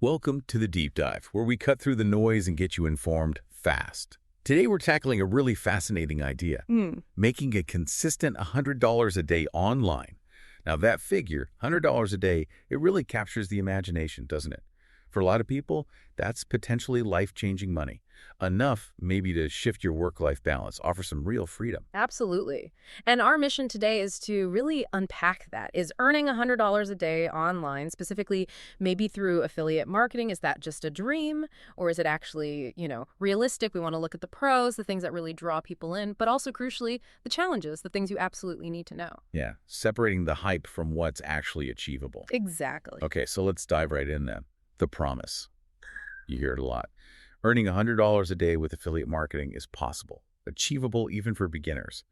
Welcome to the Deep Dive, where we cut through the noise and get you informed fast. Today we're tackling a really fascinating idea, making a consistent $100 a day online. Now that figure, $100 a day, it really captures the imagination, doesn't it? For a lot of people, that's potentially life-changing money. Enough maybe to shift your work-life balance, offer some real freedom. Absolutely. And our mission today is to really unpack that. Is earning $100 a day online, specifically maybe through affiliate marketing, is that just a dream? Or is it actually, realistic? We want to look at the pros, the things that really draw people in, but also crucially, the challenges, the things you absolutely need to know. Yeah, separating the hype from what's actually achievable. Exactly. Okay, so let's dive right in then. The promise. You hear it a lot. Earning $100 a day with affiliate marketing is possible, achievable even for beginners.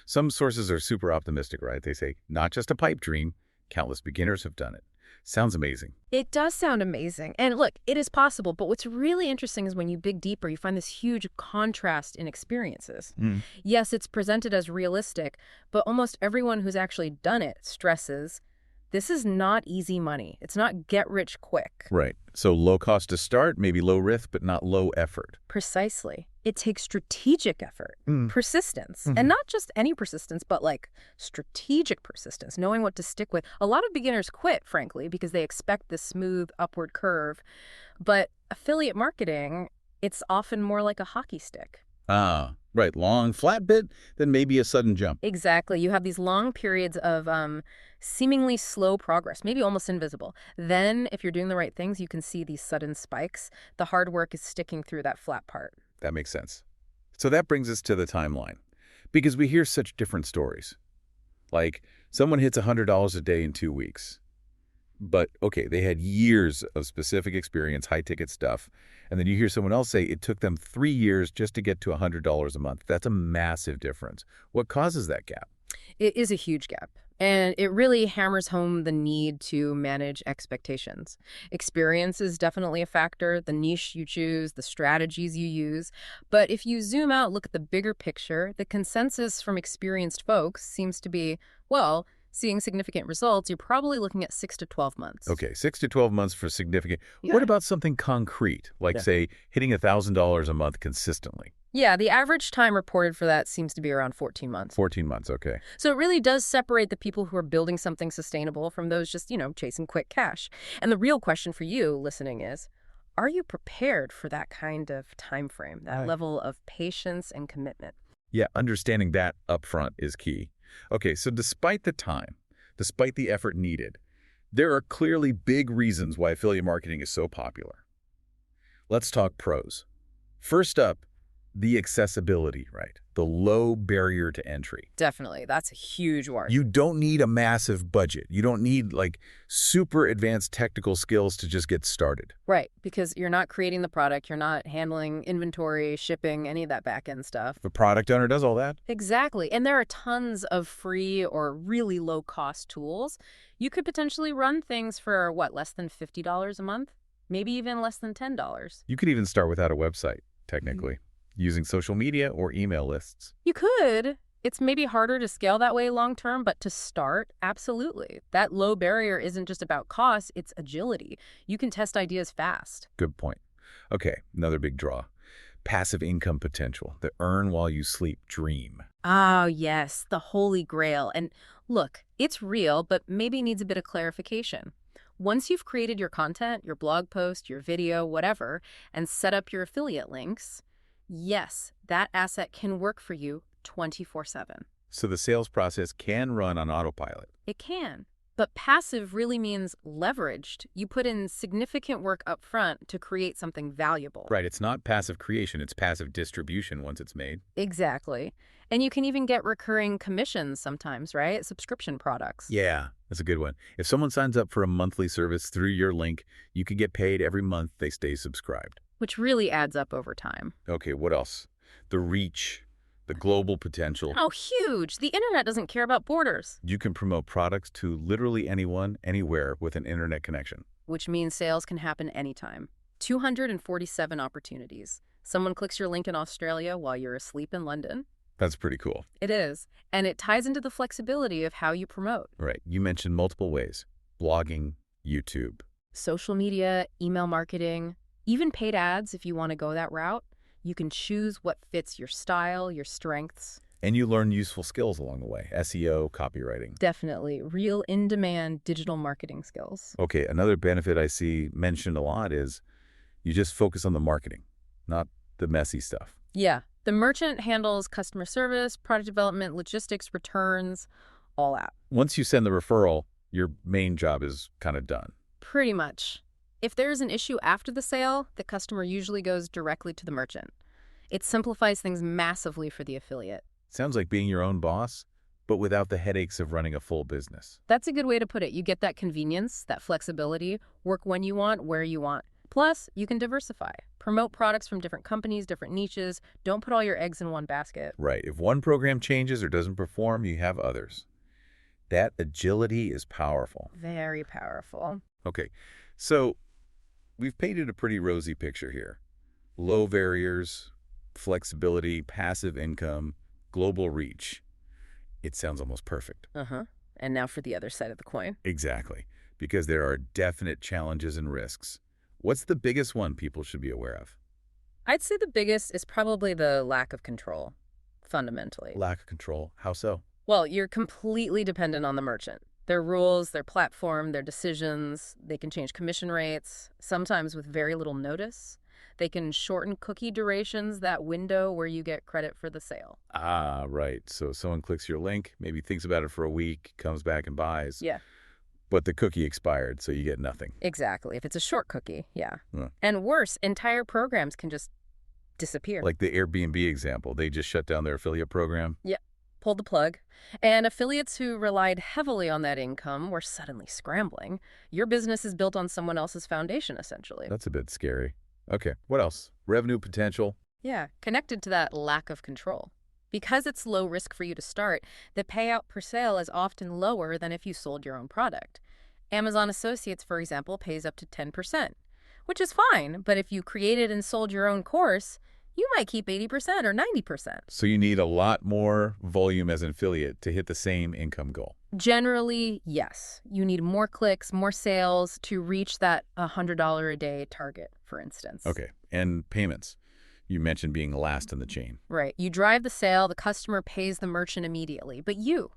Some sources are super optimistic, right? They say, not just a pipe dream, countless beginners have done it. Sounds amazing. It does sound amazing. And look, it is possible, but what's really interesting is when you dig deeper, you find this huge contrast in experiences. Yes, it's presented as realistic, but almost everyone who's actually done it stresses this is not easy money. It's not get rich quick. Right. So low cost to start, maybe low risk, but not low effort. Precisely. It takes strategic effort, persistence, and not just any persistence, but like strategic persistence, knowing what to stick with. A lot of beginners quit, frankly, because they expect this smooth upward curve. But affiliate marketing, it's often more like a hockey stick. Ah, right. Long, flat bit, then maybe a sudden jump. Exactly. You have these long periods of seemingly slow progress, maybe almost invisible. Then, if you're doing the right things, you can see these sudden spikes. The hard work is sticking through that flat part. That makes sense. So that brings us to the timeline, because we hear such different stories. Like, someone hits $100 a day in 2 weeks. But, okay, they had years of specific experience, high-ticket stuff. And then you hear someone else say it took them 3 years just to get to $100 a month. That's a massive difference. What causes that gap? It is a huge gap. And it really hammers home the need to manage expectations. Experience is definitely a factor, the niche you choose, the strategies you use. But if you zoom out, look at the bigger picture, the consensus from experienced folks seems to be, well, seeing significant results, you're probably looking at 6 to 12 months. Okay, 6 to 12 months for significant. Yeah. What about something concrete, like, say, hitting $1,000 a month consistently? Yeah, the average time reported for that seems to be around 14 months. 14 months, okay. So it really does separate the people who are building something sustainable from those just, chasing quick cash. And the real question for you listening is, are you prepared for that kind of time frame, that level of patience and commitment? Yeah, understanding that upfront is key. Okay, so despite the time, despite the effort needed, there are clearly big reasons why affiliate marketing is so popular. Let's talk pros. First up, the accessibility, right? The low barrier to entry. Definitely. That's a huge word. You don't need a massive budget. You don't need super advanced technical skills to just get started. Right, because you're not creating the product, you're not handling inventory, shipping, any of that back-end stuff. The product owner does all that. Exactly. And there are tons of free or really low-cost tools. You could potentially run things for, less than $50 a month? Maybe even less than $10. You could even start without a website, technically, using social media or email lists. You could. It's maybe harder to scale that way long term, but to start, absolutely. That low barrier isn't just about cost, it's agility. You can test ideas fast. Good point. Okay, another big draw. Passive income potential, the earn while you sleep dream. Oh, yes, the holy grail. And look, it's real, but maybe needs a bit of clarification. Once you've created your content, your blog post, your video, whatever, and set up your affiliate links, yes, that asset can work for you 24/7. So the sales process can run on autopilot. It can. But passive really means leveraged. You put in significant work up front to create something valuable. Right, it's not passive creation, it's passive distribution once it's made. Exactly. And you can even get recurring commissions sometimes, right? Subscription products. Yeah, that's a good one. If someone signs up for a monthly service through your link, you can get paid every month they stay subscribed. Which really adds up over time. Okay, what else? The reach, the global potential. Oh, huge. The internet doesn't care about borders. You can promote products to literally anyone, anywhere with an internet connection. Which means sales can happen anytime. 247 opportunities. Someone clicks your link in Australia while you're asleep in London. That's pretty cool. It is. And it ties into the flexibility of how you promote. Right. You mentioned multiple ways. Blogging, YouTube. Social media, email marketing, even paid ads if you want to go that route. You can choose what fits your style, your strengths. And you learn useful skills along the way, SEO, copywriting. Definitely. Real in-demand digital marketing skills. Okay, another benefit I see mentioned a lot is you just focus on the marketing, not the messy stuff. Yeah. The merchant handles customer service, product development, logistics, returns, all out. Once you send the referral, your main job is kind of done. Pretty much. If there's an issue after the sale, the customer usually goes directly to the merchant. It simplifies things massively for the affiliate. Sounds like being your own boss, but without the headaches of running a full business. That's a good way to put it. You get that convenience, that flexibility, work when you want, where you want. Plus, you can diversify. Promote products from different companies, different niches. Don't put all your eggs in one basket. Right. If one program changes or doesn't perform, you have others. That agility is powerful. Very powerful. Okay, so we've painted a pretty rosy picture here. Low barriers, flexibility, passive income, global reach. It sounds almost perfect. Uh-huh. And now for the other side of the coin. Exactly, because there are definite challenges and risks. What's the biggest one people should be aware of? I'd say the biggest is probably the lack of control, fundamentally. Lack of control. How so? Well, you're completely dependent on the merchant. Their rules, their platform, their decisions, they can change commission rates, sometimes with very little notice. They can shorten cookie durations, that window where you get credit for the sale. Ah, right. So someone clicks your link, maybe thinks about it for a week, comes back and buys. Yeah. But the cookie expired, so you get nothing. Exactly. If it's a short cookie, yeah. Huh. And worse, entire programs can just disappear. Like the Airbnb example, they just shut down their affiliate program. Yeah. Pulled the plug. And affiliates who relied heavily on that income were suddenly scrambling. Your business is built on someone else's foundation, essentially. That's a bit scary. Okay, what else? Revenue potential. Yeah, connected to that lack of control. Because it's low risk for you to start, the payout per sale is often lower than if you sold your own product. Amazon Associates, for example, pays up to 10%, which is fine, but if you created and sold your own course, you might keep 80% or 90%. So you need a lot more volume as an affiliate to hit the same income goal. Generally, yes. You need more clicks, more sales to reach that $100 a day target, for instance. Okay, and payments. You mentioned being last in the chain. Right. You drive the sale, the customer pays the merchant immediately, but you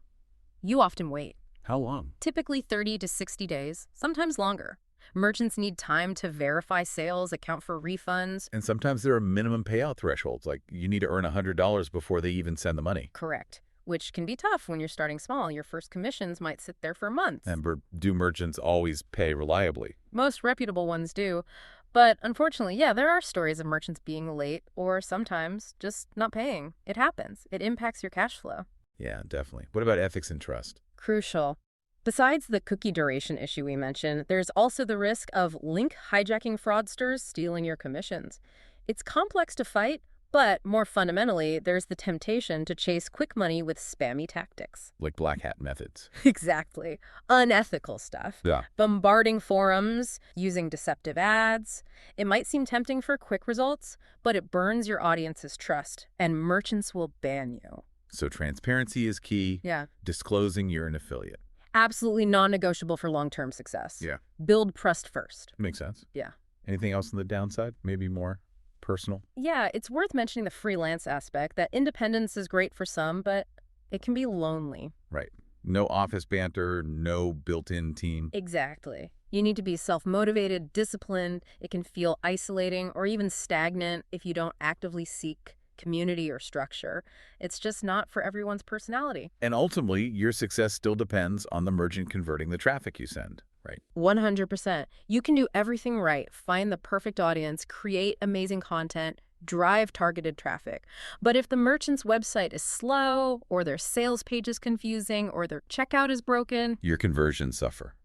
often wait. How long? Typically 30 to 60 days, sometimes longer. Merchants need time to verify sales, account for refunds. And sometimes there are minimum payout thresholds, like you need to earn $100 before they even send the money. Correct. Which can be tough when you're starting small. Your first commissions might sit there for months. And do merchants always pay reliably? Most reputable ones do. But unfortunately, yeah, there are stories of merchants being late or sometimes just not paying. It happens. It impacts your cash flow. Yeah, definitely. What about ethics and trust? Crucial. Besides the cookie duration issue we mentioned, there's also the risk of link hijacking fraudsters stealing your commissions. It's complex to fight, but more fundamentally, there's the temptation to chase quick money with spammy tactics. Like black hat methods. Exactly. Unethical stuff. Yeah. Bombarding forums, using deceptive ads. It might seem tempting for quick results, but it burns your audience's trust, and merchants will ban you. So transparency is key. Yeah. Disclosing you're an affiliate. Absolutely non-negotiable for long-term success. Yeah. Build trust first. Makes sense. Yeah. Anything else on the downside? Maybe more personal? Yeah, it's worth mentioning the freelance aspect, that independence is great for some, but it can be lonely. Right. No office banter, no built-in team. Exactly. You need to be self-motivated, disciplined. It can feel isolating or even stagnant if you don't actively seek community or structure. It's just not for everyone's personality. And ultimately, your success still depends on the merchant converting the traffic you send, right? 100%. You can do everything right, find the perfect audience, create amazing content, drive targeted traffic. But if the merchant's website is slow, or their sales page is confusing, or their checkout is broken, your conversions suffer,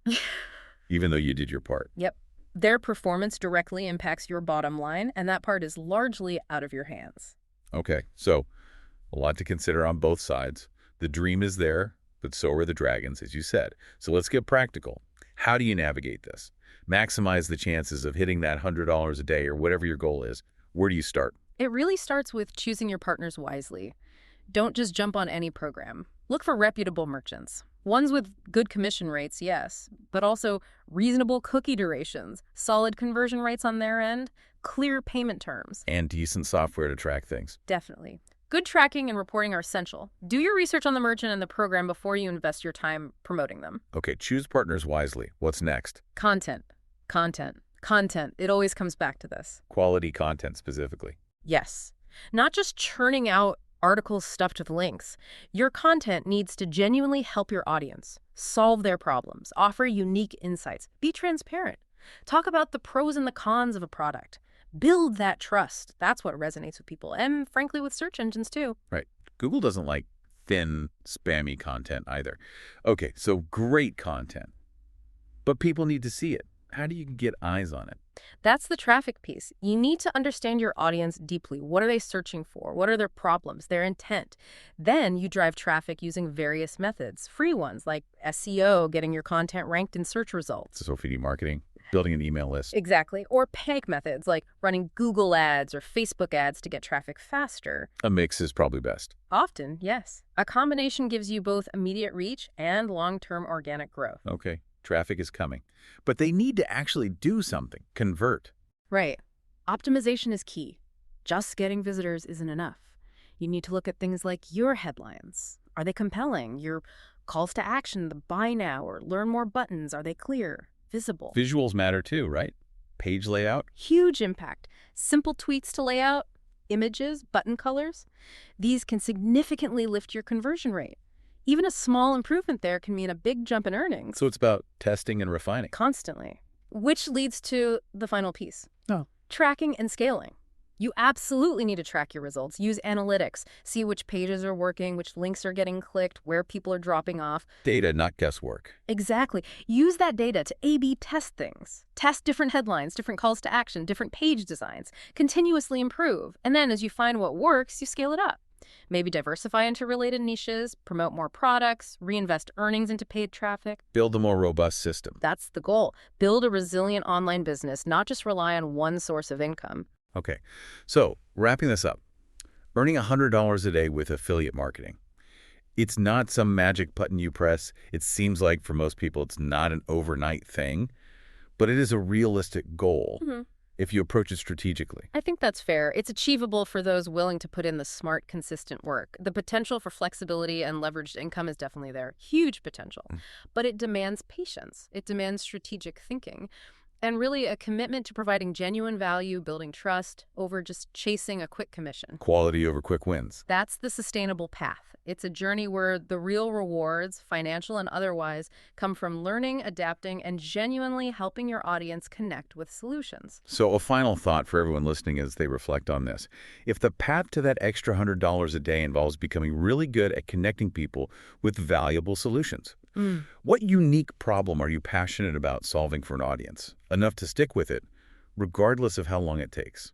even though you did your part. Yep. Their performance directly impacts your bottom line, and that part is largely out of your hands. Okay, so a lot to consider on both sides. The dream is there, but so are the dragons, as you said. So let's get practical. How do you navigate this? Maximize the chances of hitting that $100 a day or whatever your goal is. Where do you start? It really starts with choosing your partners wisely. Don't just jump on any program. Look for reputable merchants. Ones with good commission rates, yes, but also reasonable cookie durations, solid conversion rates on their end, clear payment terms. And decent software to track things. Definitely. Good tracking and reporting are essential. Do your research on the merchant and the program before you invest your time promoting them. Okay, choose partners wisely. What's next? Content. Content. Content. It always comes back to this. Quality content specifically. Yes. Not just churning out articles stuffed with links. Your content needs to genuinely help your audience, solve their problems, offer unique insights, be transparent. Talk about the pros and the cons of a product. Build that trust. That's what resonates with people, and frankly with search engines too. Right. Google doesn't like thin, spammy content either. Okay, so great content. But people need to see it. How do you get eyes on it? That's the traffic piece. You need to understand your audience deeply. What are they searching for? What are their problems, their intent? Then you drive traffic using various methods, free ones like SEO, getting your content ranked in search results. So feeding marketing, building an email list. Exactly. Or paid methods like running Google ads or Facebook ads to get traffic faster. A mix is probably best. Often, yes. A combination gives you both immediate reach and long-term organic growth. Okay, traffic is coming. But they need to actually do something, convert. Right. Optimization is key. Just getting visitors isn't enough. You need to look at things like your headlines. Are they compelling? Your calls to action, the buy now or learn more buttons, are they clear, visible? Visuals matter too, right? Page layout. Huge impact. Simple tweaks to layout, images, button colors. These can significantly lift your conversion rate. Even a small improvement there can mean a big jump in earnings. So it's about testing and refining. Constantly. Which leads to the final piece. Oh. Tracking and scaling. You absolutely need to track your results. Use analytics. See which pages are working, which links are getting clicked, where people are dropping off. Data, not guesswork. Exactly. Use that data to A/B test things. Test different headlines, different calls to action, different page designs. Continuously improve. And then as you find what works, you scale it up. Maybe diversify into related niches, promote more products, reinvest earnings into paid traffic. Build a more robust system. That's the goal. Build a resilient online business, not just rely on one source of income. Okay, so wrapping this up, earning $100 a day with affiliate marketing. It's not some magic button you press. It seems like for most people it's not an overnight thing, but it is a realistic goal. If you approach it strategically. I think that's fair. It's achievable for those willing to put in the smart, consistent work. The potential for flexibility and leveraged income is definitely there. Huge potential. But it demands patience. It demands strategic thinking. And really a commitment to providing genuine value, building trust, over just chasing a quick commission. Quality over quick wins. That's the sustainable path. It's a journey where the real rewards, financial and otherwise, come from learning, adapting, and genuinely helping your audience connect with solutions. So a final thought for everyone listening as they reflect on this. If the path to that extra $100 a day involves becoming really good at connecting people with valuable solutions, what unique problem are you passionate about solving for an audience? Enough to stick with it, regardless of how long it takes.